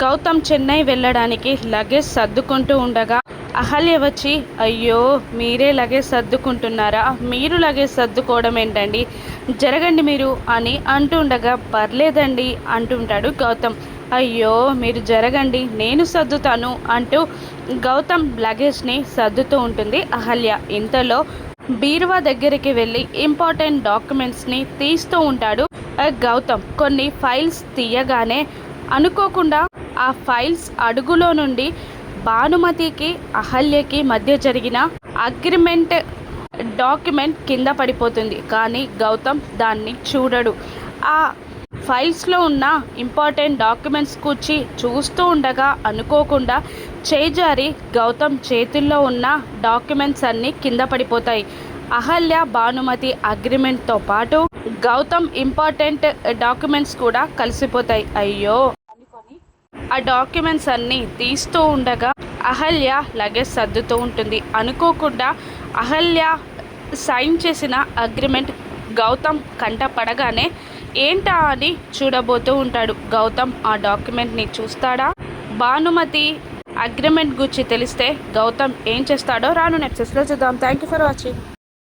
గౌతమ్ చెన్నై వెళ్ళడానికి లగేజ్ సర్దుకుంటూ ఉండగా అహల్య వచ్చి, అయ్యో మీరే లగేజ్ సర్దుకుంటున్నారా, మీరు లగేజ్ సర్దుకోవడం ఏంటండి, జరగండి మీరు అని అంటుండగా, పర్లేదండి అంటుంటాడు గౌతమ్. అయ్యో మీరు జరగండి నేను సర్దుతాను అంటూ గౌతమ్ లగేజ్ని సర్దుతూ ఉంటుంది అహల్య. ఇంతలో బీరువా దగ్గరికి వెళ్ళి ఇంపార్టెంట్ డాక్యుమెంట్స్ని తీస్తూ ఉంటాడు గౌతమ్. కొన్ని ఫైల్స్ తీయగానే అనుకోకుండా ఆ ఫైల్స్ అడుగులో నుండి భానుమతికి అహల్యకి మధ్య జరిగిన అగ్రిమెంట్ డాక్యుమెంట్ కింద పడిపోతుంది. కానీ గౌతమ్ దాన్ని చూడడు. ఆ ఫైల్స్లో ఉన్న ఇంపార్టెంట్ డాక్యుమెంట్స్ కూర్చి చూస్తూ ఉండగా అనుకోకుండా చేజారి గౌతమ్ చేతుల్లో ఉన్న డాక్యుమెంట్స్ అన్నీ కింద పడిపోతాయి. అహల్య భానుమతి అగ్రిమెంట్తో పాటు గౌతమ్ ఇంపార్టెంట్ డాక్యుమెంట్స్ కూడా కలిసిపోతాయి. అయ్యో ఆ డాక్యుమెంట్స్ అన్నీ తీస్తూ ఉండగా అహల్య లగేజ్ సర్దుతూ ఉంటుంది. అనుకోకుండా అహల్య సైన్ చేసిన అగ్రిమెంట్ గౌతమ్ కంట పడగానే ఏంటా అని చూడబోతూ ఉంటాడు. గౌతమ్ ఆ డాక్యుమెంట్ని చూస్తాడా, భానుమతి అగ్రిమెంట్ గురించి తెలిస్తే గౌతమ్ ఏం చేస్తాడో రాను ఎపిసోడ్స్లో చూద్దాం. Thank you for watching.